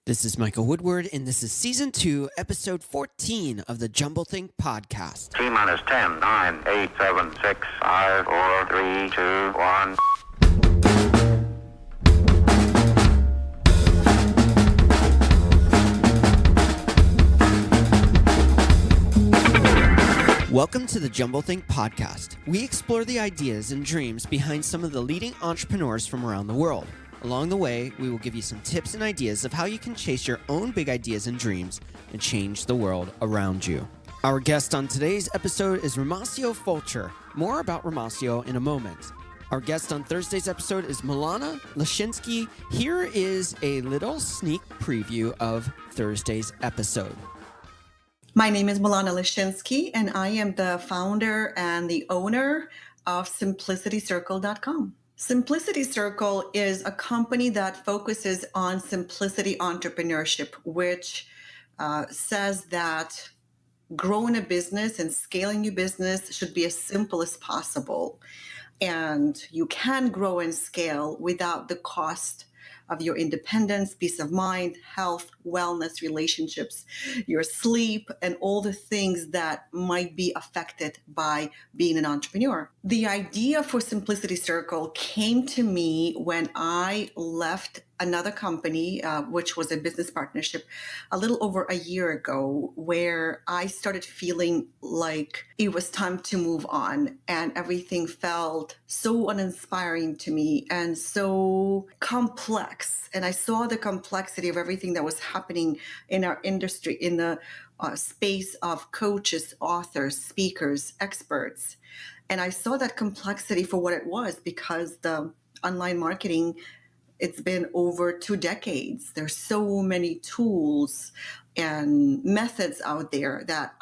This is Michael Woodward, and this is Season 2, Episode 14 of the Jumble Think Podcast. T minus 10, 9, 8, 7, 6, 5, 4, 3, 2, 1. Welcome to the Jumble Think Podcast. We explore the ideas and dreams behind some of the leading entrepreneurs from around the world. Along the way, we will give you some tips and ideas of how you can chase your own big ideas and dreams and change the world around you. Our guest on today's episode is Romacio Fulcher. More about Romacio in a moment. Our guest on Thursday's episode is Milana Lashinsky. Here is a little sneak preview of Thursday's episode. My name is Milana Lashinsky, and I am the founder and the owner of SimplicityCircle.com. Simplicity Circle is a company that focuses on simplicity entrepreneurship, which says that growing a business and scaling your business should be as simple as possible. And you can grow and scale without the cost of your independence, peace of mind, health, wellness, relationships, your sleep, and all the things that might be affected by being an entrepreneur. The idea for Simplicity Circle came to me when I left another company, which was a business partnership, a little over a year ago, where I started feeling like it was time to move on, and everything felt so uninspiring to me and so complex. And I saw the complexity of everything that was happening in our industry, in the space of coaches, authors, speakers, experts. And I saw that complexity for what it was, because the online marketing, it's been over 2 decades. There's so many tools and methods out there that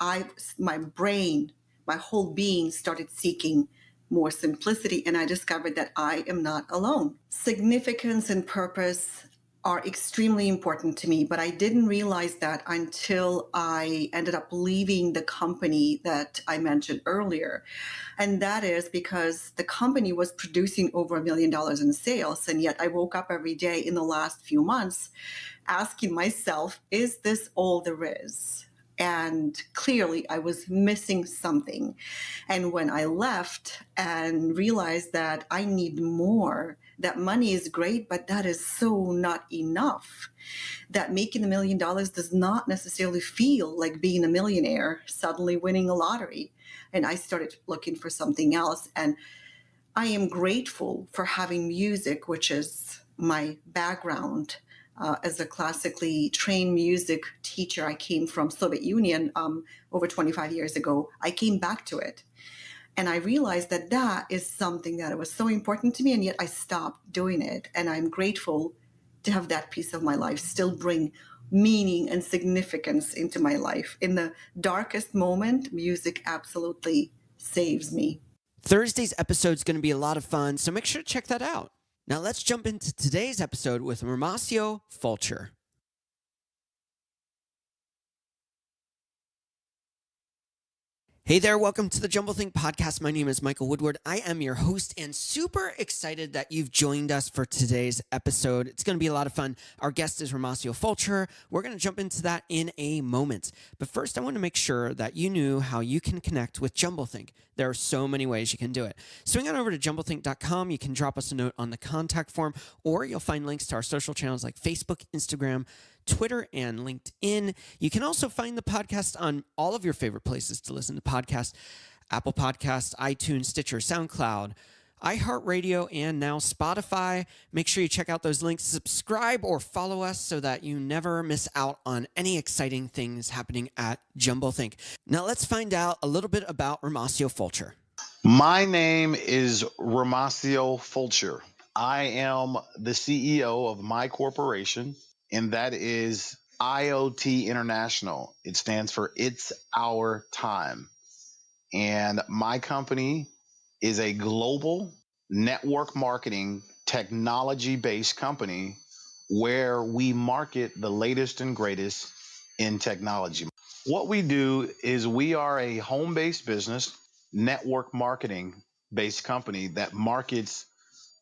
my brain, my whole being started seeking more simplicity, and I discovered that I am not alone. Significance and purpose are extremely important to me, but I didn't realize that until I ended up leaving the company that I mentioned earlier. And that is because the company was producing over $1 million in sales. And yet I woke up every day in the last few months asking myself, is this all there is? And clearly I was missing something. And when I left and realized that I need more, that money is great, but that is so not enough, that making $1 million does not necessarily feel like being a millionaire, suddenly winning a lottery. And I started looking for something else. And I am grateful for having music, which is my background. As a classically trained music teacher, I came from Soviet Union over 25 years ago. I came back to it. And I realized that that is something that was so important to me, and yet I stopped doing it. And I'm grateful to have that piece of my life still bring meaning and significance into my life. In the darkest moment, music absolutely saves me. Thursday's episode is going to be a lot of fun, so make sure to check that out. Now let's jump into today's episode with Romacio Fulcher. Hey there, welcome to the Jumble Think Podcast. My name is Michael Woodward. I am your host and super excited that you've joined us for today's episode. It's going to be a lot of fun. Our guest is Romacio Fulcher. We're going to jump into that in a moment. But first, I want to make sure that you knew how you can connect with Jumble Think. There are so many ways you can do it. Swing on over to jumblethink.com. You can drop us a note on the contact form, or you'll find links to our social channels like Facebook, Instagram, Twitter, and LinkedIn. You can also find the podcast on all of your favorite places to listen to podcasts: Apple Podcasts, iTunes, Stitcher, SoundCloud, iHeartRadio, and now Spotify. Make sure you check out those links. Subscribe or follow us so that you never miss out on any exciting things happening at Jumble Think. Now let's find out a little bit about Romacio Fulcher. My name is Romacio Fulcher. I am the CEO of my corporation, and that is IoT International. It stands for It's Our Time. And my company is a global network marketing technology-based company where we market the latest and greatest in technology. What we do is we are a home-based business, network marketing-based company that markets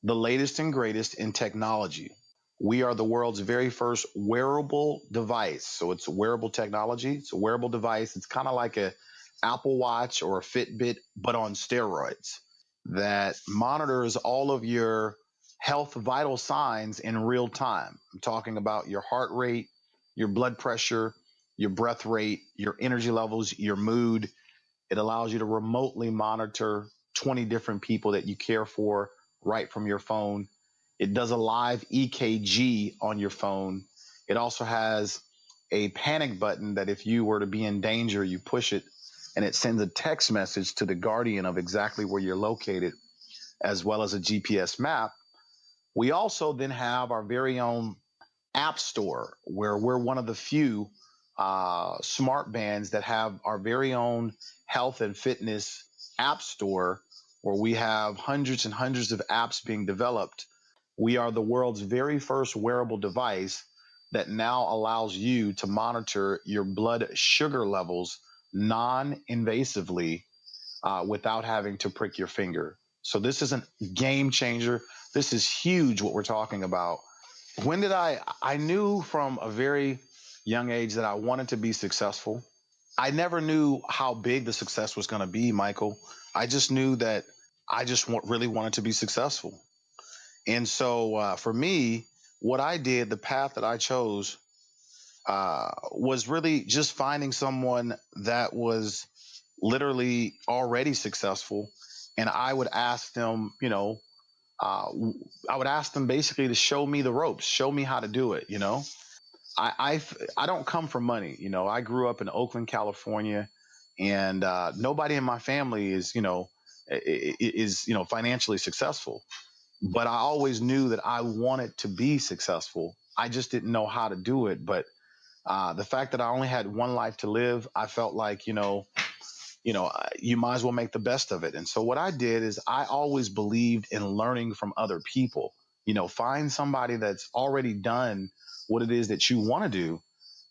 the latest and greatest in technology. We are the world's very first wearable device. So it's wearable technology. It's a wearable device. It's kind of like a Apple Watch or a Fitbit, but on steroids, that monitors all of your health vital signs in real time. I'm talking about your heart rate, your blood pressure, your breath rate, your energy levels, your mood. It allows you to remotely monitor 20 different people that you care for right from your phone. It does a live EKG on your phone. It also has a panic button that if you were to be in danger, you push it and it sends a text message to the guardian of exactly where you're located, as well as a GPS map. We also then have our very own app store where we're one of the few smart bands that have our very own health and fitness app store where we have hundreds and hundreds of apps being developed. We are the world's very first wearable device that now allows you to monitor your blood sugar levels non-invasively without having to prick your finger. So this is a game changer. This is huge what we're talking about. When did I knew from a very young age that I wanted to be successful. I never knew how big the success was going to be, Michael. I just knew that I just really wanted to be successful. And so for me, what I did, the path that I chose, was really just finding someone that was literally already successful. And I would ask them, uh, I would ask them basically to show me the ropes, show me how to do it. I don't come from money. I grew up in Oakland, California, and nobody in my family is financially successful. But I always knew that I wanted to be successful. I just didn't know how to do it. But the fact that I only had one life to live, I felt like you might as well make the best of it. And so what I did is I always believed in learning from other people. Find somebody that's already done what it is that you want to do,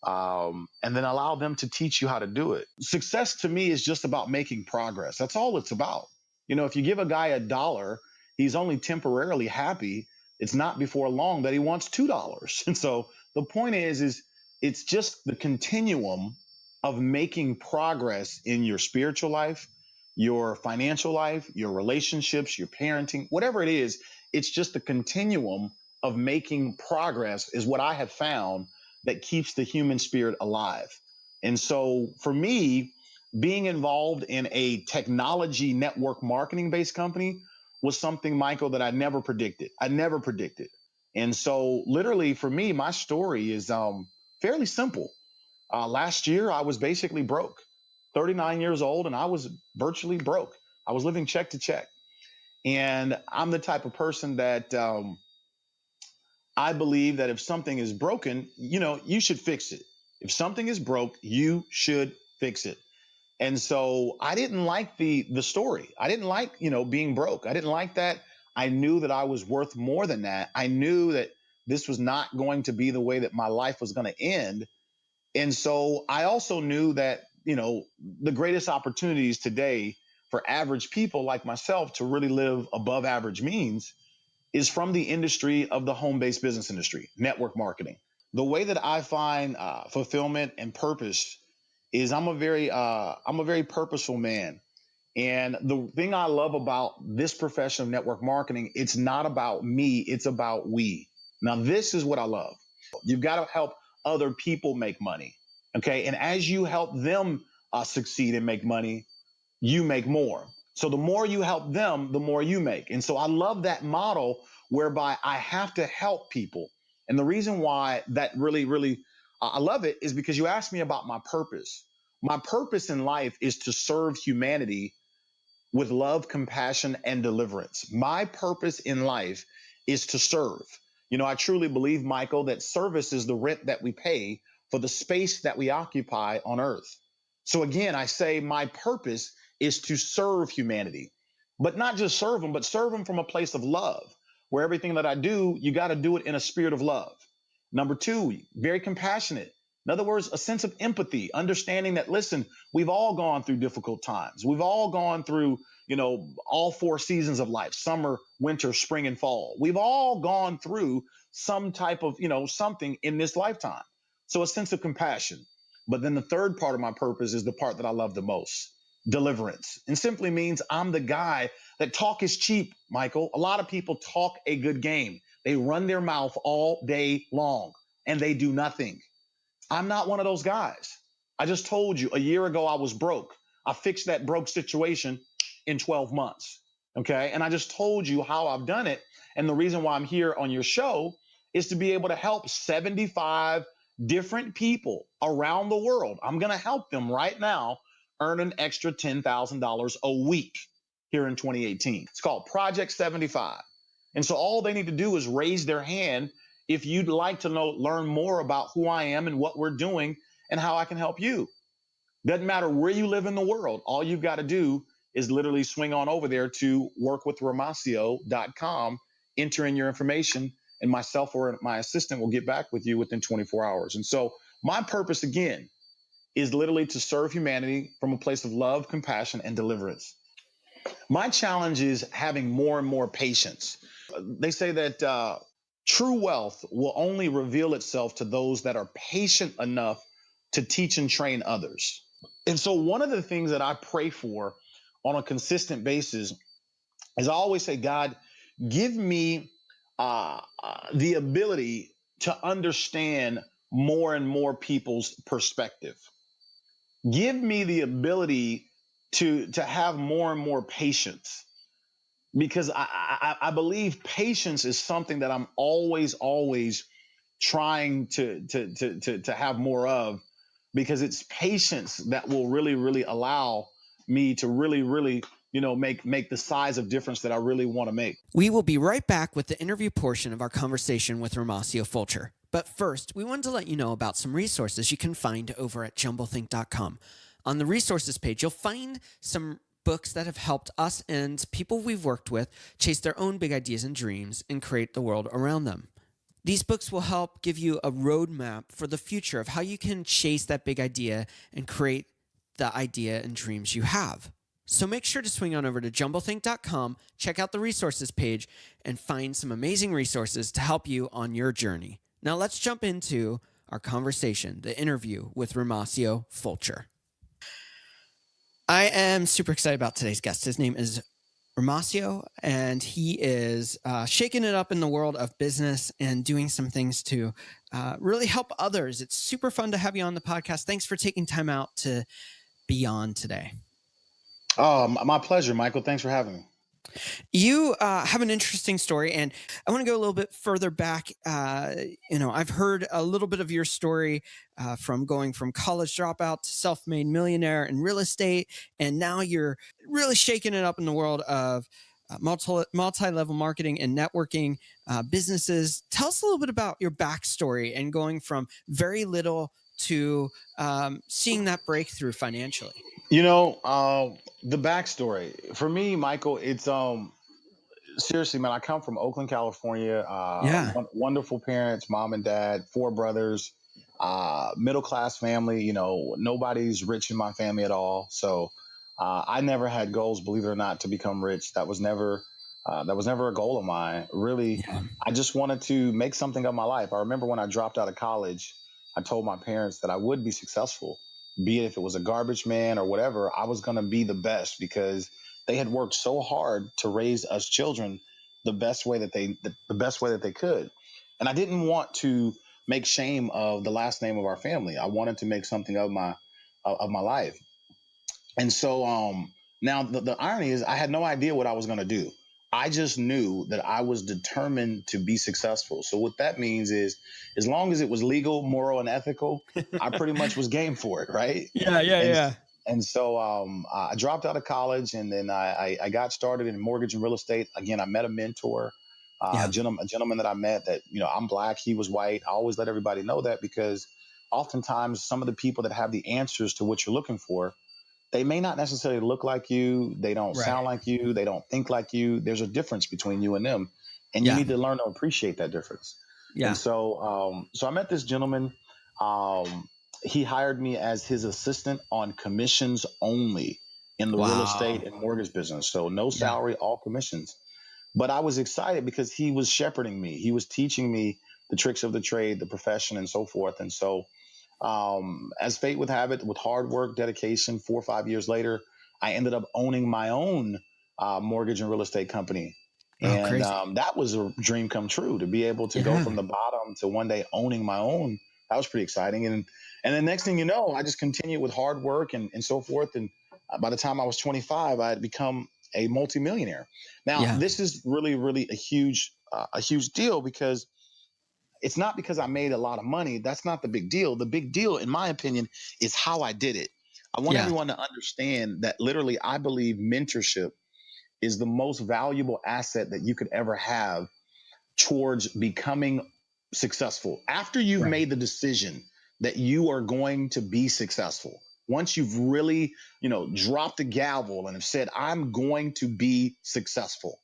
and then allow them to teach you how to do it. Success to me is just about making progress. That's all it's about. If you give a guy $1, he's only temporarily happy. It's not before long that he wants $2. And so the point is it's just the continuum of making progress in your spiritual life, your financial life, your relationships, your parenting, whatever it is. It's just the continuum of making progress is what I have found that keeps the human spirit alive. And so for me, being involved in a technology network marketing based company was something, Michael, that I never predicted. I never predicted. And so literally for me, my story is fairly simple. Last year, I was basically broke, 39 years old, and I was virtually broke. I was living check to check. And I'm the type of person that I believe that if something is broken, you should fix it. If something is broke, you should fix it. And so I didn't like the story. I didn't like, being broke. I didn't like that. I knew that I was worth more than that. I knew that this was not going to be the way that my life was going to end. And so I also knew that, the greatest opportunities today for average people like myself to really live above average means is from the industry of the home-based business industry, network marketing. The way that I find fulfillment and purpose is I'm a very purposeful man. And the thing I love about this profession of network marketing, it's not about me, it's about we. Now, this is what I love. You've got to help other people make money. Okay. And as you help them succeed and make money, you make more. So the more you help them, the more you make. And so I love that model whereby I have to help people. And the reason why that really, I love it is because you asked me about my purpose. My purpose in life is to serve humanity with love, compassion, and deliverance. My purpose in life is to serve. I truly believe, Michael, that service is the rent that we pay for the space that we occupy on earth. So again, I say my purpose is to serve humanity, but not just serve them, but serve them from a place of love, where everything that I do, you got to do it in a spirit of love. Number two, very compassionate. In other words, a sense of empathy, understanding that, listen, we've all gone through difficult times. We've all gone through, all four seasons of life, summer, winter, spring, and fall. We've all gone through some type of, something in this lifetime. So a sense of compassion. But then the third part of my purpose is the part that I love the most, deliverance. And simply means I'm the guy that talk is cheap, Michael. A lot of people talk a good game. They run their mouth all day long and they do nothing. I'm not one of those guys. I just told you a year ago I was broke. I fixed that broke situation in 12 months. Okay. And I just told you how I've done it. And the reason why I'm here on your show is to be able to help 75 different people around the world. I'm going to help them right now earn an extra $10,000 a week here in 2018. It's called Project 75. And so all they need to do is raise their hand if you'd like to learn more about who I am and what we're doing and how I can help you. Doesn't matter where you live in the world. All you've got to do is literally swing on over there to workwithromacio.com, enter in your information, and myself or my assistant will get back with you within 24 hours. And so my purpose, again, is literally to serve humanity from a place of love, compassion, and deliverance. My challenge is having more and more patience. They say that true wealth will only reveal itself to those that are patient enough to teach and train others. And so one of the things that I pray for on a consistent basis is I always say, God, give me the ability to understand more and more people's perspective. Give me the ability to have more and more patience, because I believe patience is something that I'm always trying to have more of, because it's patience that will really allow me to really make the size of difference that I really want to make. We will be right back with the interview portion of our conversation with Romacio Fulcher. But first, we wanted to let you know about some resources you can find over at jumblethink.com. On the resources page, you'll find some books that have helped us and people we've worked with chase their own big ideas and dreams and create the world around them. These books will help give you a roadmap for the future of how you can chase that big idea and create the idea and dreams you have. So make sure to swing on over to jumblethink.com, check out the resources page, and find some amazing resources to help you on your journey. Now let's jump into our conversation, the interview with Romacio Fulcher. I am super excited about today's guest. His name is Romacio, and he is shaking it up in the world of business and doing some things to really help others. It's super fun to have you on the podcast. Thanks for taking time out to be on today. My pleasure, Michael. Thanks for having me. You have an interesting story, and I want to go a little bit further back. I've heard a little bit of your story from going from college dropout to self-made millionaire in real estate, and now you're really shaking it up in the world of multi-level marketing and networking businesses. Tell us a little bit about your backstory and going from very little to seeing that breakthrough financially. The backstory for me, Michael, it's seriously, man, I come from Oakland, California. Wonderful parents, mom and dad, 4 brothers, middle class family. Nobody's rich in my family at all. So I never had goals, believe it or not, to become rich. That was never a goal of mine. Really, I just wanted to make something of my life. I remember when I dropped out of college, I told my parents that I would be successful. Be it if it was a garbage man or whatever, I was going to be the best, because they had worked so hard to raise us children the best way that they could. And I didn't want to make shame of the last name of our family. I wanted to make something of my life. And so now the irony is I had no idea what I was going to do. I just knew that I was determined to be successful. So what that means is, as long as it was legal, moral, and ethical, I pretty much was game for it, right? Yeah. And so I dropped out of college, and then I got started in mortgage and real estate. Again, I met a mentor, a gentleman that I met that, I'm Black, he was white. I always let everybody know that, because oftentimes some of the people that have the answers to what you're looking for, they may not necessarily look like you. They don't sound like you. They don't think like you. There's a difference between you and them, and you need to learn to appreciate that difference. Yeah. And so I met this gentleman. He hired me as his assistant on commissions only. in the real estate Wow. and mortgage business. So no Yeah. salary, all commissions. But I was excited because he was shepherding me. He was teaching me the tricks of the trade, the profession, and so forth. And so, as fate would have it, with hard work, dedication, 4 or 5 years later, I ended up owning my own mortgage and real estate company. Oh, And crazy. that was a dream come true to be able to go Yeah. from the bottom to one day owning my own. That was pretty exciting. And the next thing you know, I just continued with hard work and so forth. And by the time I was 25, I had become a multimillionaire. Now, Yeah. this is really, really a huge deal because it's not because I made a lot of money. That's not the big deal. The big deal, in my opinion, is how I did it. I want Yeah. everyone to understand that literally, I believe mentorship is the most valuable asset that you could ever have towards becoming successful. After you've Right. made the decision that you are going to be successful, once you've really, dropped the gavel and have said, I'm going to be successful,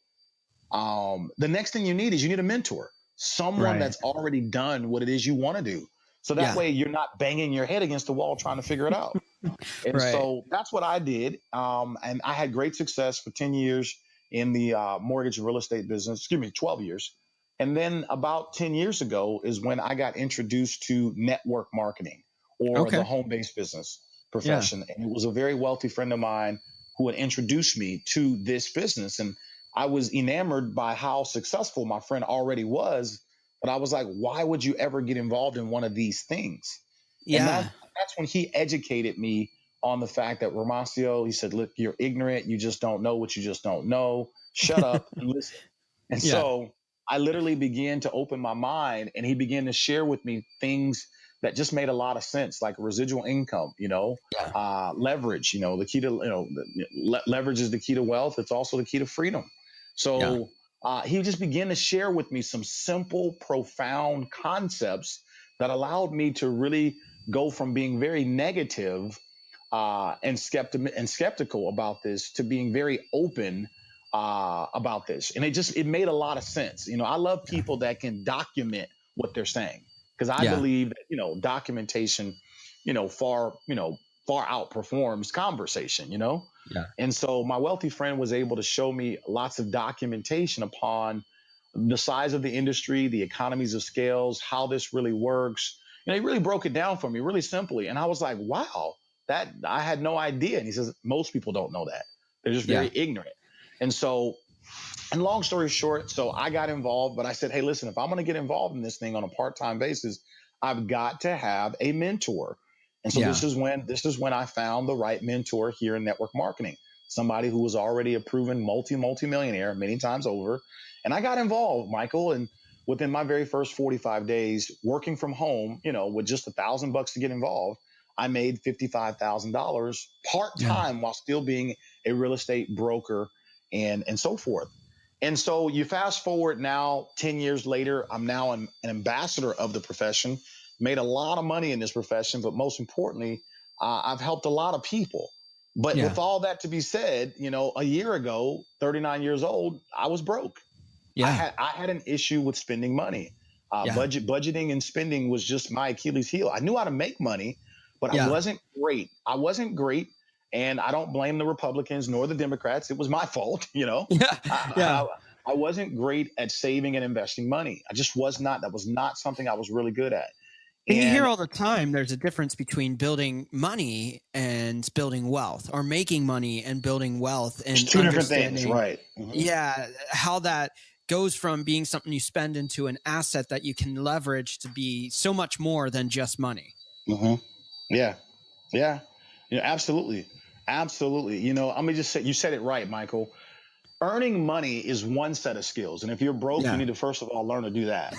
the next thing you need is you need a mentor, someone Right. that's already done what it is you want to do. So that Yeah. way you're not banging your head against the wall trying to figure it out. And Right. so that's what I did. And I had great success for 10 years in the mortgage and real estate business, 12 years. And then about 10 years ago is when I got introduced to network marketing or the Okay. home based business Yeah. profession. And it was a very wealthy friend of mine who had introduced me to this business. And I was enamored by how successful my friend already was. But I was like, why would you ever get involved in one of these things? And Yeah. that's when he educated me on the fact that Romacio, he said, look, you're ignorant. You just don't know what you just don't know. Shut up and listen. And Yeah. so I literally began to open my mind and he began to share with me things that just made a lot of sense, like residual income, Yeah. leverage, the key to, leverage is the key to wealth. It's also the key to freedom. Yeah. So he just began to share with me some simple, profound concepts that allowed me to really go from being very negative and skeptical about this to being very open about this. And it made a lot of sense. I love Yeah. people that can document what they're saying because I Yeah. believe that, documentation, far, far outperforms conversation, Yeah. And so my wealthy friend was able to show me lots of documentation upon the size of the industry, the economies of scales, how this really works. He really broke it down for me really simply. And I was like, wow, that I had no idea. And he says, most people don't know that. They're just Yeah. very ignorant. And so, and long story short, so I got involved, but I said, hey, listen, if I'm going to get involved in this thing on a part-time basis, I've got to have a mentor. And so Yeah. this is when I found the right mentor here in network marketing, somebody who was already a proven multi-millionaire many times over. And I got involved, Michael, and within my very first 45 days working from home, with just $1,000 to get involved, I made $55,000 Yeah. part-time while still being a real estate broker and so forth. And so you fast forward now, 10 years later, I'm now an ambassador of the profession, made a lot of money in this profession, but most importantly, I've helped a lot of people. But Yeah. with all that to be said, a year ago, 39 years old, I was broke. I Yeah. had I had an issue with spending money. Yeah. Budgeting and spending was just my Achilles heel. I knew how to make money, but I Yeah. wasn't great. I wasn't great, and I don't blame the Republicans nor the Democrats. It was my fault. Yeah. I, Yeah. I, I wasn't great at saving and investing money. I just was not. That was not something I was really good at. And you hear And all the time there's a difference between building money and building wealth, or making money and building wealth, there's and two different things, understanding, right? Mm-hmm. yeah, how that goes from being something you spend into an asset that you can leverage to be so much more than just money. Mm-hmm. Yeah, yeah, absolutely, absolutely. Let me just say, you said it right, Michael. Earning money is one set of skills. And if you're broke, you Yeah. need to first of all learn to do that.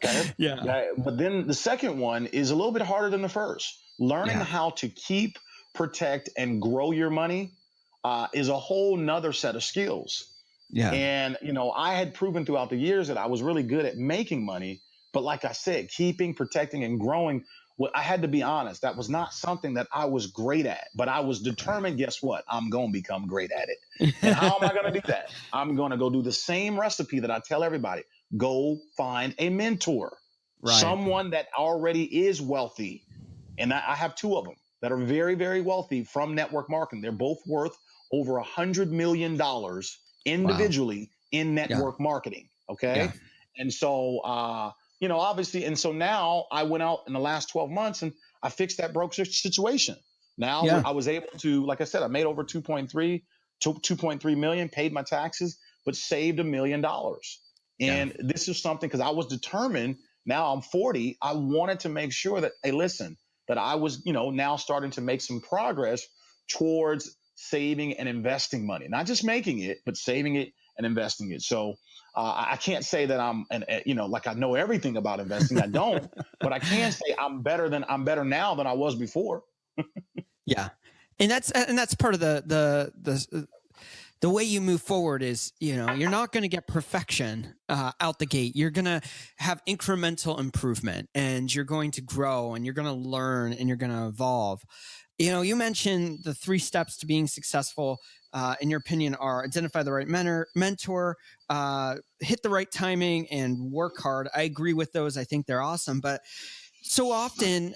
Okay. Yeah. Okay. But then the second one is a little bit harder than the first. Learning Yeah. how to keep, protect, and grow your money is a whole nother set of skills. Yeah. And, I had proven throughout the years that I was really good at making money. But like I said, keeping, protecting, and growing, well, I had to be honest, that was not something that I was great at. But I was determined, guess what? I'm going to become great at it. And how am I going to do that? I'm going to go do the same recipe that I tell everybody. Go find a mentor, Right. someone that already is wealthy. And I have two of them. that are very, very wealthy from network marketing. They're both worth over $100 million individually in network marketing. Okay. Yeah. And so, obviously, and so now I went out in the last 12 months and I fixed that broke situation. Now Yeah. I was able to, like I said, I made over 2.3 million, paid my taxes, but saved $1 million. And this is something, because I was determined. Now I'm 40. I wanted to make sure that, hey, listen, that I was, now starting to make some progress towards saving and investing money, not just making it, but saving it and investing it. So I can't say that I'm, like I know everything about investing. I don't, but I can say I'm better now than I was before. Yeah. And that's part of the way you move forward is, you're not going to get perfection out the gate. You're going to have incremental improvement, and you're going to grow, and you're going to learn, and you're going to evolve. You mentioned the 3 steps to being successful, in your opinion, are identify the right mentor, hit the right timing, and work hard. I agree with those. I think they're awesome. But so often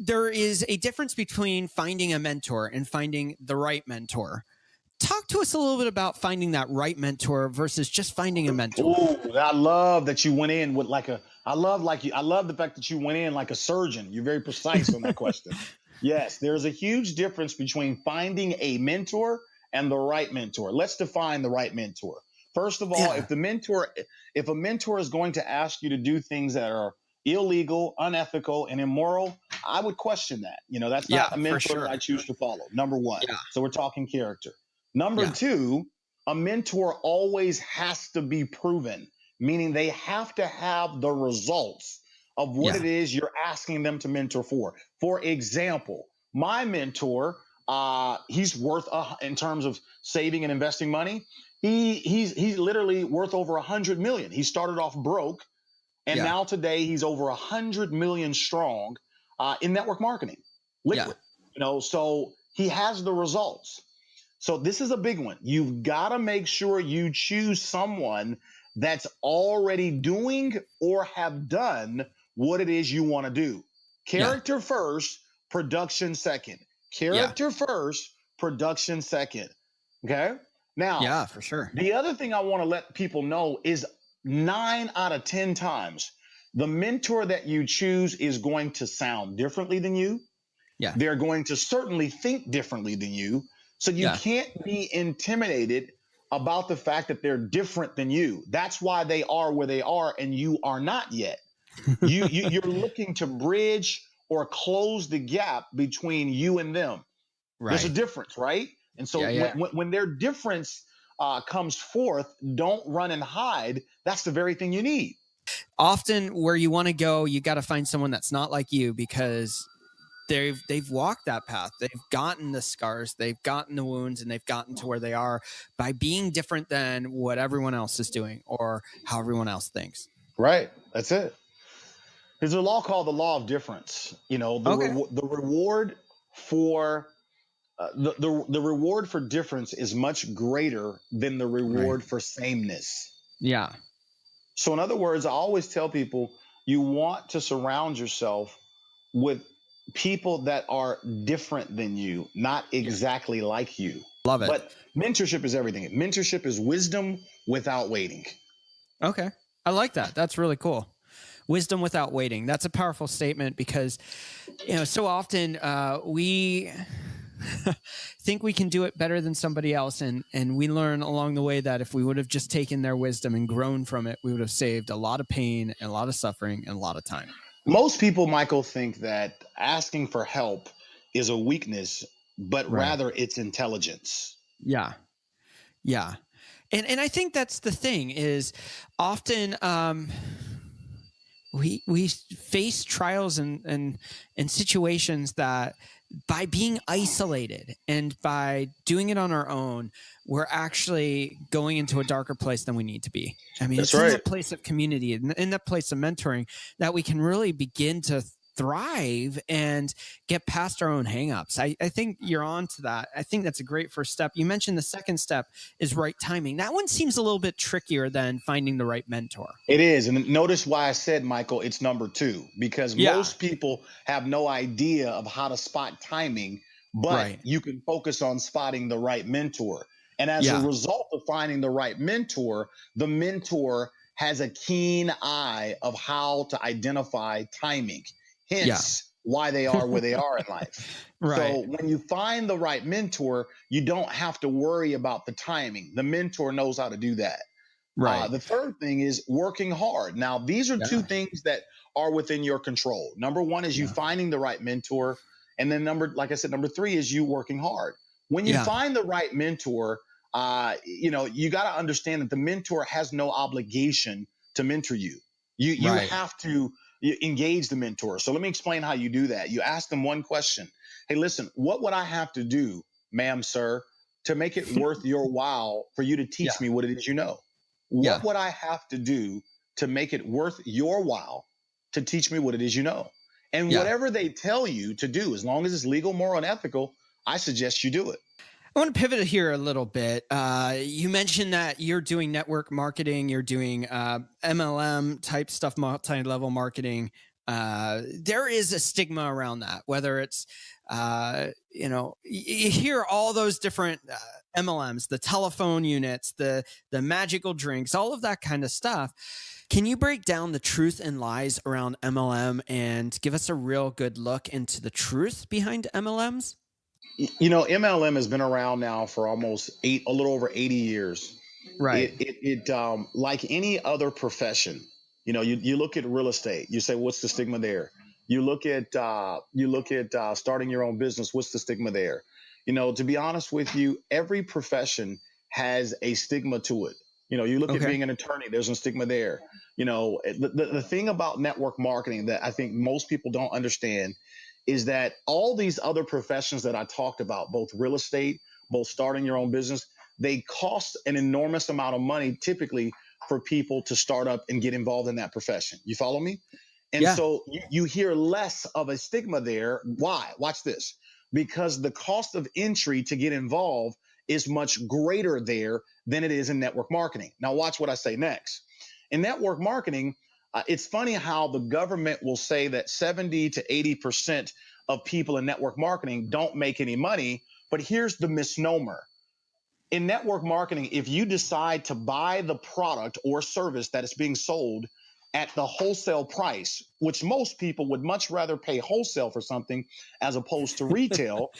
there is a difference between finding a mentor and finding the right mentor. Talk to us a little bit about finding that right mentor versus just finding a mentor. Oh, I love that you went in with I love the fact that you went in like a surgeon. You're very precise on that question. Yes, there's a huge difference between finding a mentor and the right mentor. Let's define the right mentor. First of all, if a mentor is going to ask you to do things that are illegal, unethical, and immoral, I would question that. That's not a mentor that I choose to follow. Number one. Yeah. So we're talking character. Number two, a mentor always has to be proven, meaning they have to have the results of what it is you're asking them to mentor for. For example, my mentor, he's worth, in terms of saving and investing money, he's literally worth over 100 million. He started off broke, and now today he's over 100 million strong in network marketing, liquid. So he has the results. So this is a big one. You've got to make sure you choose someone that's already doing or have done what it is you want to do. Character first, production second. Character first, production second. Okay? Now, for sure. The other thing I want to let people know is 9 out of 10 times, the mentor that you choose is going to sound differently than you. Yeah. They're going to certainly think differently than you. So you can't be intimidated about the fact that they're different than you. That's why they are where they are and you are not yet. You're looking to bridge or close the gap between you and them. Right. There's a difference, right? And so when their difference comes forth, don't run and hide. That's the very thing you need. Often where you want to go, you got to find someone that's not like you, because they've walked that path. They've gotten the scars, they've gotten the wounds, and they've gotten to where they are by being different than what everyone else is doing or how everyone else thinks. Right. That's it. There's a law called the law of difference. The reward for the reward for difference is much greater than the reward for sameness. Yeah. So in other words, I always tell people, you want to surround yourself with people that are different than you, not exactly like you. Love it. But mentorship is everything. Mentorship is wisdom without waiting. Okay. I like that. That's really cool. Wisdom without waiting. That's a powerful statement, because, so often we think we can do it better than somebody else. And we learn along the way that if we would have just taken their wisdom and grown from it, we would have saved a lot of pain and a lot of suffering and a lot of time. Most people, Michael, think that asking for help is a weakness, but rather it's intelligence. Yeah. Yeah. And I think that's the thing is often we face trials and situations that by being isolated and by doing it on our own, we're actually going into a darker place than we need to be. I mean, it's in that place of community and in that place of mentoring that we can really begin to thrive and get past our own hangups. I think you're on to that. I think that's a great first step. You mentioned the second step is right timing. That one seems a little bit trickier than finding the right mentor. It is. And notice why I said, Michael, it's number two, because Yeah. most people have no idea of how to spot timing, but Right. you can focus on spotting the right mentor. And as a Yeah. result of finding the right mentor, the mentor has a keen eye of how to identify timing, hence why they are where they are in life. Right. So when you find the right mentor, you don't have to worry about the timing. The mentor knows how to do that. Right. The third thing is working hard. Now, these are two things that are within your control. Number one is you finding the right mentor. And then like I said, number three is you working hard. When you find the right mentor, you got to understand that the mentor has no obligation to mentor you. You have to engage the mentor. So let me explain how you do that. You ask them one question. Hey, listen, what would I have to do, ma'am, sir, to make it worth your while for you to teach me what it is you know? What would I have to do to make it worth your while to teach me what it is you know? And whatever they tell you to do, as long as it's legal, moral, and ethical, I suggest you do it. I want to pivot here a little bit. You mentioned that you're doing network marketing, you're doing MLM type stuff, multi-level marketing. There is a stigma around that, whether it's, you hear all those different MLMs, the telephone units, the magical drinks, all of that kind of stuff. Can you break down the truth and lies around MLM and give us a real good look into the truth behind MLMs? MLM has been around now for a little over 80 years. Right. It like any other profession, you look at real estate, you say, what's the stigma there? You look at starting your own business. What's the stigma there? To be honest with you, every profession has a stigma to it. You look at being an attorney, there's a stigma there. The thing about network marketing that I think most people don't understand is that all these other professions that I talked about, both real estate, both starting your own business, they cost an enormous amount of money typically for people to start up and get involved in that profession. You follow me? And so you hear less of a stigma there. Why? Watch this. Because the cost of entry to get involved is much greater there than it is in network marketing. Now, watch what I say next. In network marketing, it's funny how the government will say that 70 to 80% of people in network marketing don't make any money. But here's the misnomer. In network marketing, if you decide to buy the product or service that is being sold at the wholesale price, which most people would much rather pay wholesale for something as opposed to retail,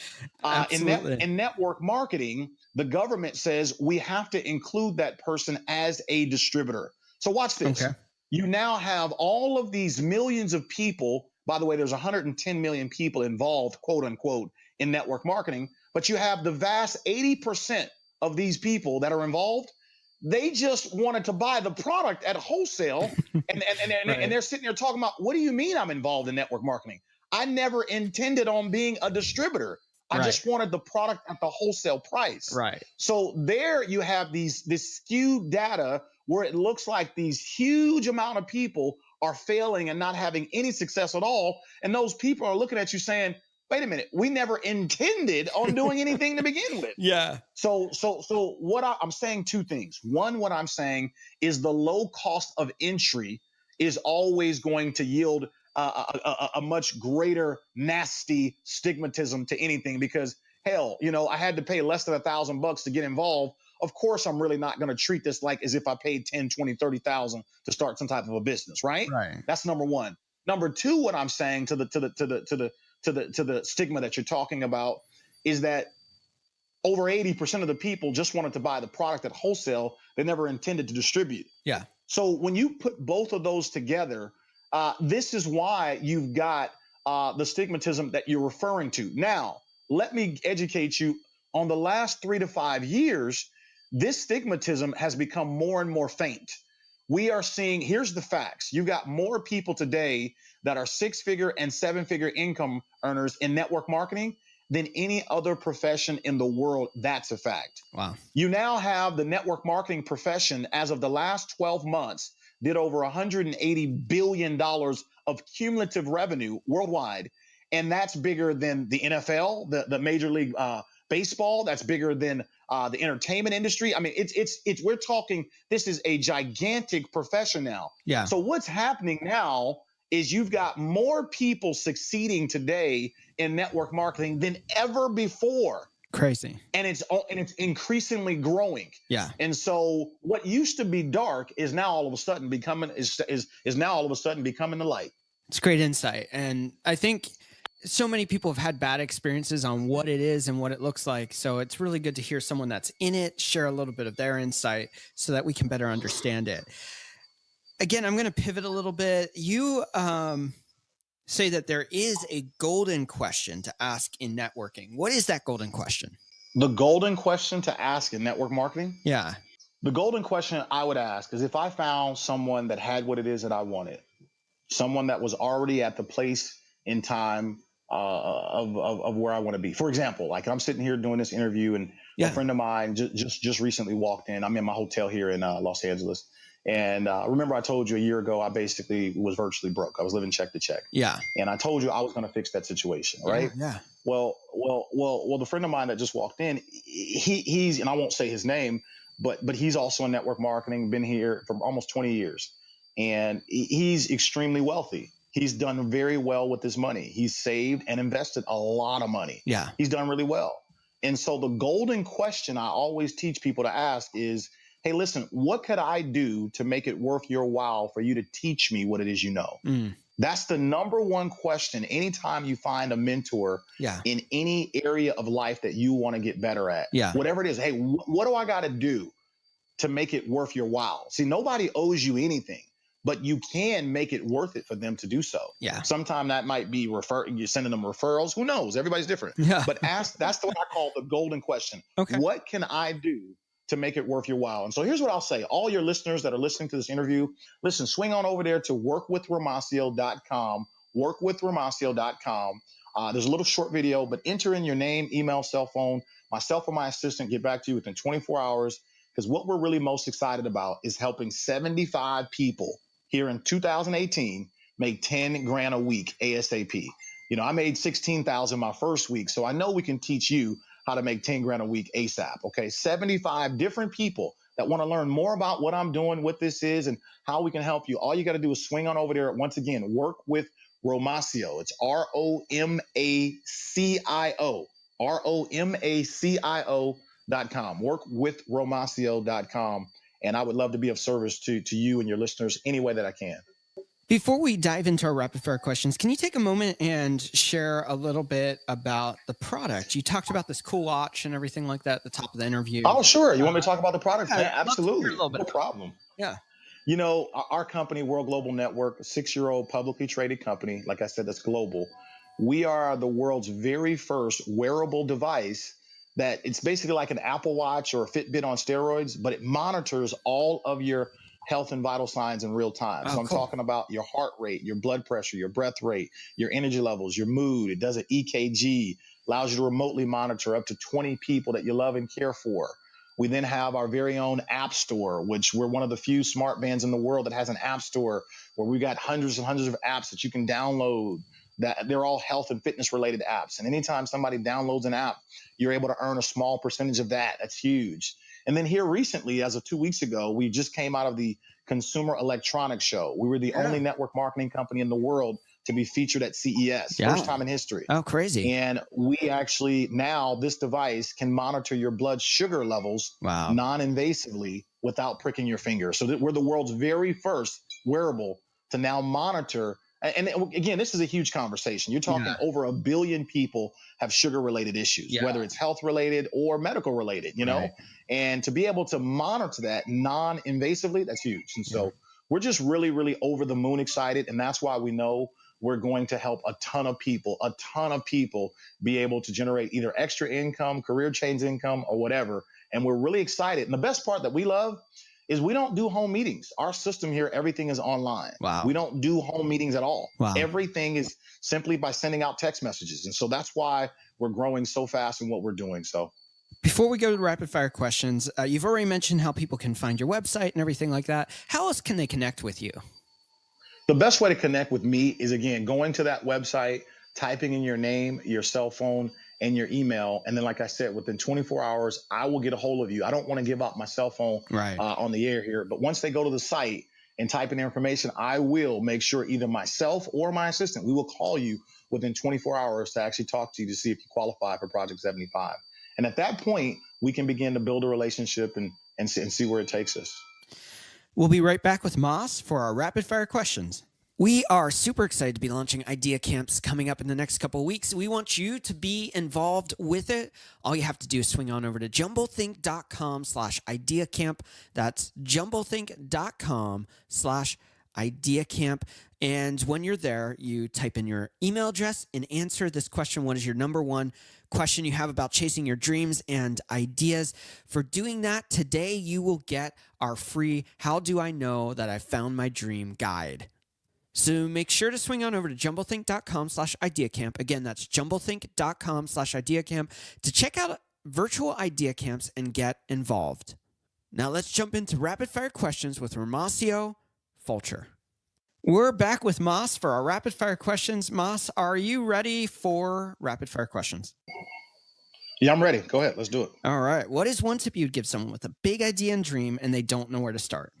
in network marketing, the government says we have to include that person as a distributor. So watch this. Okay. You now have all of these millions of people. By the way, there's 110 million people involved, quote unquote, in network marketing, but you have the vast 80% of these people that are involved. They just wanted to buy the product at wholesale, and they're sitting there talking about, what do you mean I'm involved in network marketing? I never intended on being a distributor. I just wanted the product at the wholesale price. Right. So there you have this skewed data where it looks like these huge amount of people are failing and not having any success at all. And those people are looking at you saying, wait a minute, we never intended on doing anything to begin with. Yeah. So what I'm saying two things. One, what I'm saying is the low cost of entry is always going to yield a much greater nasty stigmatism to anything, because hell, I had to pay less than $1,000 to get involved. Of course, I'm really not going to treat this like as if I paid 10, 20, 30,000 to start some type of a business, right? Right. That's number one. Number two, what I'm saying to the stigma that you're talking about is that over 80% of the people just wanted to buy the product at wholesale. They never intended to distribute. Yeah. So when you put both of those together, this is why you've got the stigmatism that you're referring to. Now, let me educate you. On the last 3 to 5 years, this stigmatism has become more and more faint. We are seeing, here's the facts. You've got more people today that are 6-figure and 7-figure income earners in network marketing than any other profession in the world. That's a fact. Wow. You now have the network marketing profession, as of the last 12 months, did over $180 billion of cumulative revenue worldwide. And that's bigger than the NFL, the Major League Baseball. That's bigger than the entertainment industry. I mean, we're talking, this is a gigantic profession now. Yeah. So what's happening now is you've got more people succeeding today in network marketing than ever before. Crazy. And it's increasingly growing. Yeah. And so what used to be dark is now all of a sudden becoming now all of a sudden becoming the light. It's great insight. And I think so many people have had bad experiences on what it is and what it looks like. So it's really good to hear someone that's in it share a little bit of their insight so that we can better understand it. Again, I'm going to pivot a little bit. You say that there is a golden question to ask in networking. What is that golden question? The golden question to ask in network marketing? Yeah. The golden question I would ask is if I found someone that had what it is that I wanted, someone that was already at the place in time of where I want to be. For example, like I'm sitting here doing this interview and a friend of mine just recently walked in. I'm in my hotel here in Los Angeles. And remember, I told you a year ago, I basically was virtually broke. I was living check to check. Yeah. And I told you I was going to fix that situation, right? Yeah. Well, the friend of mine that just walked in, he's, and I won't say his name, but he's also in network marketing, been here for almost 20 years. And he's extremely wealthy. He's done very well with his money. He's saved and invested a lot of money. Yeah. He's done really well. And so the golden question I always teach people to ask is, hey, listen, what could I do to make it worth your while for you to teach me what it is you know? That's the number one question anytime you find a mentor in any area of life that you want to get better at. Yeah. Whatever it is, hey, what do I got to do to make it worth your while? See, nobody owes you anything, but you can make it worth it for them to do so. Yeah. Sometimes that might be you're sending them referrals. Who knows? Everybody's different. Yeah. But that's what I call the golden question. Okay. What can I do to make it worth your while? And so here's what I'll say. All your listeners that are listening to this interview, listen, swing on over there to workwithromacio.com, workwithromacio.com. There's a little short video, but enter in your name, email, cell phone. Myself or my assistant get back to you within 24 hours. Because what we're really most excited about is helping 75 people here in 2018 make 10 grand a week ASAP. You know, I made 16,000 my first week, so I know we can teach you how to make 10 grand a week ASAP. Okay, 75 different people that want to learn more about what I'm doing, what this is, and how we can help you. All you got to do is swing on over there. Once again, work with Romacio. It's Romacio, Romacio.com. Workwithromacio.com. And I would love to be of service to you and your listeners any way that I can. Before we dive into our rapid fire questions, can you take a moment and share a little bit about the product? You talked about this cool watch and everything like that at the top of the interview. Oh, sure. You want me to talk about the product? Yeah, absolutely. No problem. Yeah. You know, our company, World Global Network, a 6-year-old publicly traded company, like I said, that's global. We are the world's very first wearable device that it's basically like an Apple Watch or a Fitbit on steroids, but it monitors all of your health and vital signs in real time. So I'm talking about your heart rate, your blood pressure, your breath rate, your energy levels, your mood. It does an EKG, allows you to remotely monitor up to 20 people that you love and care for. We then have our very own app store, which we're one of the few smart bands in the world that has an app store where we got hundreds and hundreds of apps that you can download. That they're all health and fitness related apps. And anytime somebody downloads an app, you're able to earn a small percentage of that. That's huge. And then here recently, as of 2 weeks ago, we just came out of the Consumer Electronics Show. We were the only network marketing company in the world to be featured at CES. First time in history. Oh, crazy. And we actually, now this device can monitor your blood sugar levels non-invasively without pricking your finger. So we're the world's very first wearable to now monitor. And again, this is a huge conversation. You're talking over 1 billion people have sugar-related issues, whether it's health-related or medical-related, you know? And to be able to monitor that non-invasively, that's huge. And so we're just really, really over the moon excited. And that's why we know we're going to help a ton of people be able to generate either extra income, career change income, or whatever. And we're really excited. And the best part that we love is we don't do home meetings. Our system here, everything is online. Wow. We don't do home meetings at all. Wow. Everything is simply by sending out text messages. And so that's why we're growing so fast in what we're doing. So Before we go to rapid fire questions, you've already mentioned how people can find your website and everything like that. How else can they connect with you? The best way to connect with me is, again, going to that website, typing in your name, your cell phone, and your email. And then, like I said, within 24 hours, I will get a hold of you. I don't want to give out my cell phone Right. on the air here, but once they go to the site and type in information, I will make sure either myself or my assistant, we will call you within 24 hours to actually talk to you to see if you qualify for Project 75. And at that point, we can begin to build a relationship and see where it takes us. We'll be right back with Moss for our rapid fire questions. We are super excited to be launching idea camps coming up in the next couple of weeks. We want you to be involved with it. All you have to do is swing on over to jumblethink.com/ideacamp. That's jumblethink.com/ideacamp. And when you're there, you type in your email address and answer this question. What is your number one question you have about chasing your dreams and ideas? For doing that, today you will get our free How Do I Know That I Found My Dream guide. So make sure to swing on over to jumblethink.com/ideacamp. Again, that's jumblethink.com/ideacamp to check out virtual idea camps and get involved. Now let's jump into rapid fire questions with Romacio Fulcher. We're back with Moss for our rapid fire questions. Moss, are you ready for rapid fire questions? Yeah, I'm ready. Go ahead. Let's do it. All right. What is one tip you'd give someone with a big idea and dream and they don't know where to start?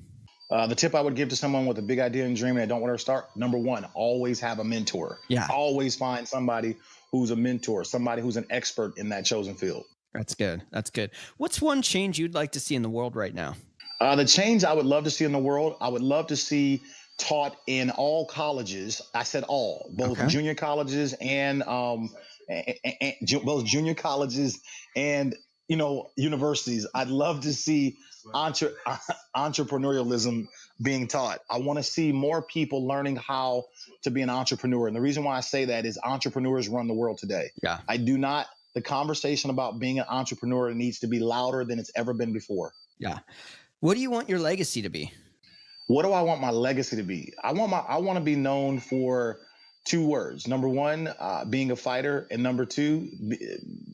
The tip I would give to someone with a big idea and dream and they don't want to start, number one, always have a mentor. Yeah. Always find somebody who's a mentor, somebody who's an expert in that chosen field. That's good. That's good. What's one change you'd like to see in the world right now? The change I would love to see in the world, I would love to see taught in all colleges. I said all, both junior colleges and both junior colleges and universities. I'd love to see entrepreneurialism being taught. I want to see more people learning how to be an entrepreneur. And the reason why I say that is entrepreneurs run the world today. Yeah. The conversation about being an entrepreneur needs to be louder than it's ever been before. Yeah. What do you want your legacy to be? What do I want my legacy to be? I want to be known for two words. Number one, being a fighter, and number two,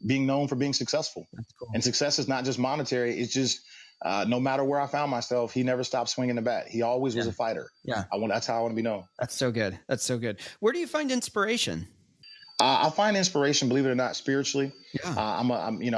being known for being successful. That's cool. And success is not just monetary. It's just no matter where I found myself, he never stopped swinging the bat. He always was a fighter. Yeah. That's how I want to be known. That's so good. That's so good. Where do you find inspiration? I find inspiration, believe it or not, spiritually. Yeah. I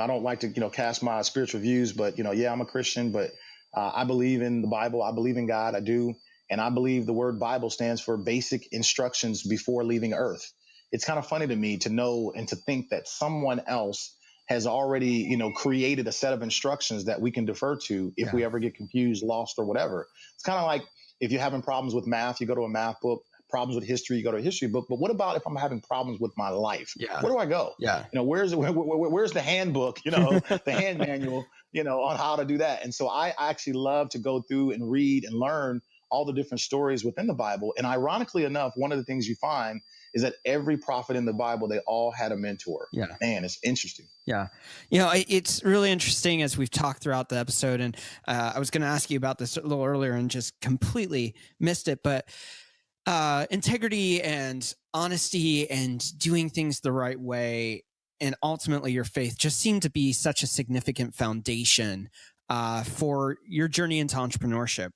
don't like to, cast my spiritual views, but I'm a Christian, but I believe in the Bible. I believe in God. I do. And I believe the word Bible stands for basic instructions before leaving earth. It's kind of funny to me to know and to think that someone else has already, created a set of instructions that we can defer to if we ever get confused, lost, or whatever. It's kind of like if you're having problems with math, you go to a math book. Problems with history, you go to a history book. But what about if I'm having problems with my life? Yeah. Where do I go? Yeah. Where's the handbook, the hand manual, on how to do that. And so I actually love to go through and read and learn all the different stories within the Bible. And ironically enough, one of the things you find is that every prophet in the Bible, they all had a mentor. Yeah. Man, it's interesting. Yeah. It's really interesting as we've talked throughout the episode. And I was going to ask you about this a little earlier and just completely missed it. But integrity and honesty and doing things the right way and ultimately your faith just seem to be such a significant foundation for your journey into entrepreneurship.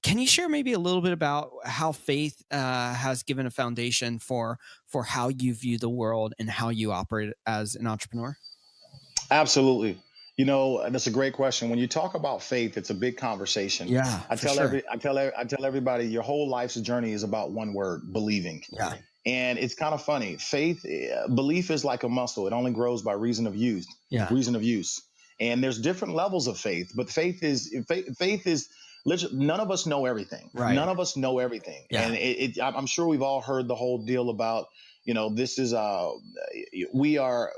Can you share maybe a little bit about how faith has given a foundation for how you view the world and how you operate as an entrepreneur? Absolutely. That's a great question. When you talk about faith, it's a big conversation. Yeah, I tell everybody, your whole life's journey is about one word: believing. Yeah. And it's kind of funny. Belief is like a muscle. It only grows by reason of use. Yeah. Reason of use. And there's different levels of faith, but faith is none of us know everything. Right. None of us know everything. Yeah. And I'm sure we've all heard the whole deal about, this is we are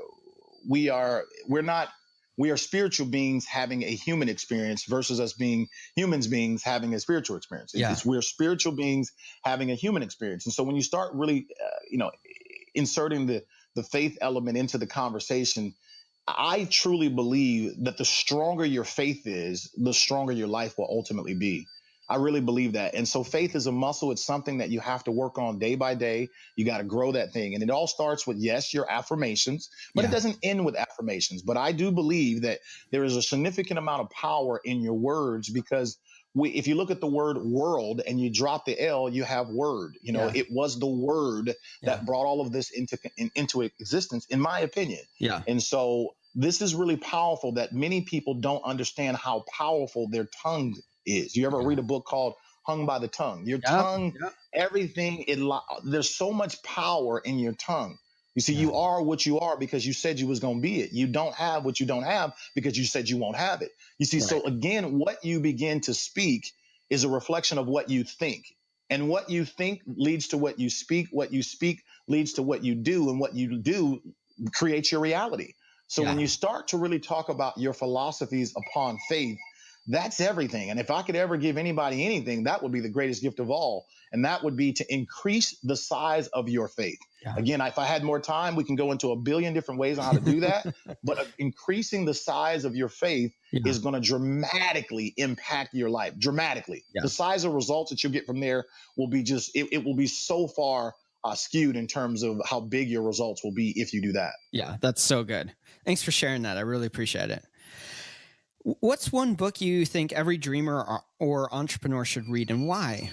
spiritual beings having a human experience versus us being humans beings having a spiritual experience. We're spiritual beings having a human experience. And so when you start really, inserting the faith element into the conversation, I truly believe that the stronger your faith is, the stronger your life will ultimately be. I really believe that. And so faith is a muscle. It's something that you have to work on day by day. You got to grow that thing. And it all starts with, yes, your affirmations, but it doesn't end with affirmations. But I do believe that there is a significant amount of power in your words, because if you look at the word world and you drop the L, you have word. It was the word that brought all of this into existence, in my opinion. Yeah. And so this is really powerful, that many people don't understand how powerful their tongue is. You ever read a book called Hung by the Tongue? Your tongue, everything, there's so much power in your tongue. You see, you are what you are because you said you was going to be it. You don't have what you don't have because you said you won't have it. You see, so again, what you begin to speak is a reflection of what you think. And what you think leads to what you speak. What you speak leads to what you do. And what you do creates your reality. So when you start to really talk about your philosophies upon faith, that's everything. And if I could ever give anybody anything, that would be the greatest gift of all. And that would be to increase the size of your faith. Yeah. Again, if I had more time, we can go into a billion different ways on how to do that. But increasing the size of your faith is going to dramatically impact your life. Dramatically. Yeah. The size of results that you'll get from there will be it will be so far skewed in terms of how big your results will be if you do that. Yeah, that's so good. Thanks for sharing that. I really appreciate it. What's one book you think every dreamer or entrepreneur should read, and why?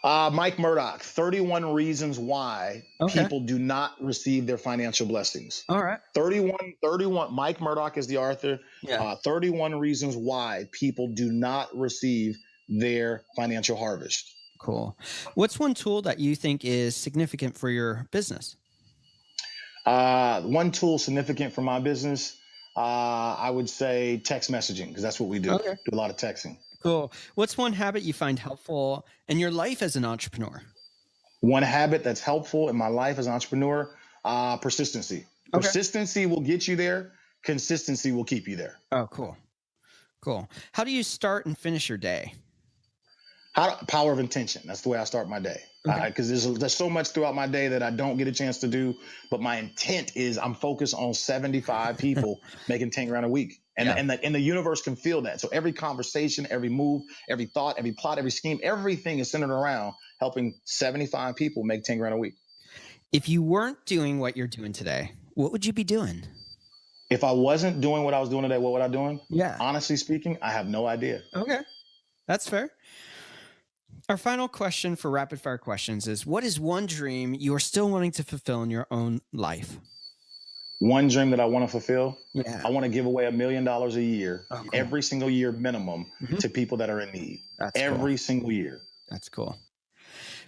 Mike Murdoch, 31 Reasons Why People Do Not Receive Their Financial Blessings. All right. 31. Mike Murdoch is the author. Yeah. 31 Reasons Why People Do Not Receive Their Financial Harvest. Cool. What's one tool that you think is significant for your business? One tool significant for my business, I would say text messaging, because that's what we do. Okay. Do a lot of texting. Cool. What's one habit you find helpful in your life as an entrepreneur? One habit that's helpful in my life as an entrepreneur, persistency. Okay. Persistency will get you there. Consistency will keep you there. Oh, cool. Cool. How do you start and finish your day? Power of intention. That's the way I start my day. Because there's so much throughout my day that I don't get a chance to do. But my intent is I'm focused on 75 people making 10 grand a week. And the universe can feel that. So every conversation, every move, every thought, every plot, every scheme, everything is centered around helping 75 people make 10 grand a week. If you weren't doing what you're doing today, what would you be doing? If I wasn't doing what I was doing today, what would I be doing? Yeah. Honestly speaking, I have no idea. Okay. That's fair. Our final question for rapid fire questions is, what is one dream you are still wanting to fulfill in your own life? One dream that I want to fulfill? Yeah. I want to give away $1 million a year, every single year minimum, to people that are in need. That's every single year. That's cool.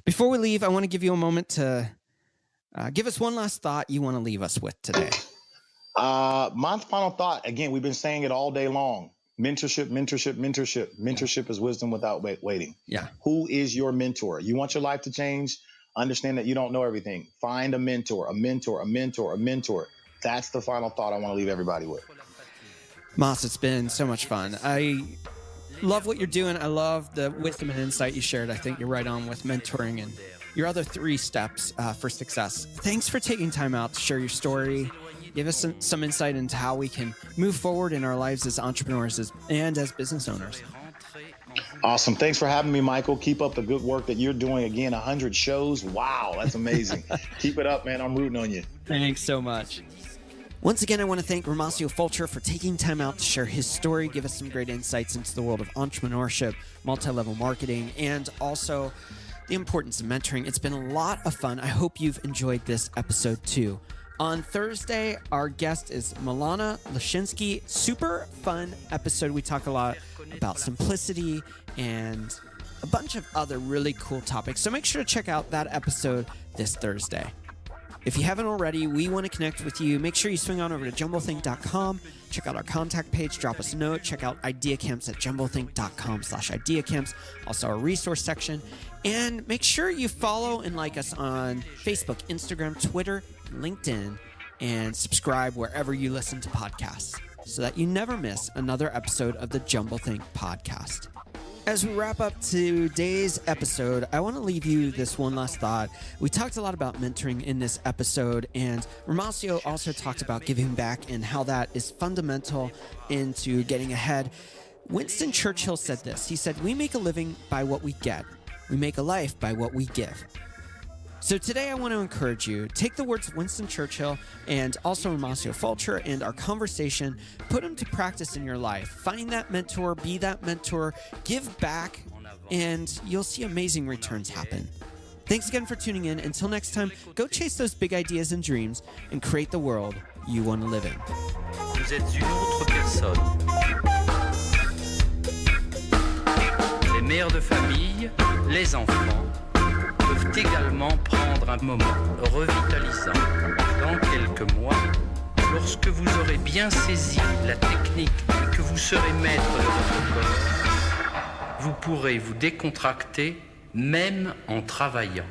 Before we leave, I want to give you a moment to give us one last thought you want to leave us with today. My final thought, again, we've been saying it all day long. Mentorship, mentorship, mentorship. Mentorship is wisdom without waiting. Yeah. Who is your mentor? You want your life to change? Understand that you don't know everything. Find a mentor, a mentor, a mentor, a mentor. That's the final thought I want to leave everybody with. Moss, it's been so much fun. I love what you're doing. I love the wisdom and insight you shared. I think you're right on with mentoring and your other 3 steps for success. Thanks for taking time out to share your story. Give us some insight into how we can move forward in our lives as entrepreneurs and as business owners. Awesome. Thanks for having me, Michael. Keep up the good work that you're doing. Again, 100 shows. Wow, that's amazing. Keep it up, man. I'm rooting on you. Thanks so much. Once again, I want to thank Romacio Fulcher for taking time out to share his story, give us some great insights into the world of entrepreneurship, multi-level marketing, and also the importance of mentoring. It's been a lot of fun. I hope you've enjoyed this episode too. On Thursday, our guest is Milana Lashinsky. Super fun episode. We talk a lot about simplicity and a bunch of other really cool topics. So make sure to check out that episode this Thursday. If you haven't already, we want to connect with you. Make sure you swing on over to jumblethink.com. Check out our contact page. Drop us a note. Check out idea camps at jumblethink.com/idea camps. Also our resource section. And make sure you follow and like us on Facebook, Instagram, Twitter, LinkedIn, and subscribe wherever you listen to podcasts so that you never miss another episode of the Jumblethink podcast. As we wrap up today's episode, I want to leave you this one last thought. We talked a lot about mentoring in this episode, and Romacio also talked about giving back and how that is fundamental into getting ahead. Winston Churchill said this. He said, "We make a living by what we get. We make a life by what we give." So today I want to encourage you, take the words of Winston Churchill and also Romacio Fulcher and our conversation, put them to practice in your life. Find that mentor, be that mentor, give back, and you'll see amazing returns happen. Thanks again for tuning in. Until next time, go chase those big ideas and dreams and create the world you want to live in. Vous êtes une autre personne. Les mères de famille, les enfants, peuvent également prendre un moment revitalisant dans quelques mois, lorsque vous aurez bien saisi la technique et que vous serez maître de votre corps. Vous pourrez vous décontracter même en travaillant.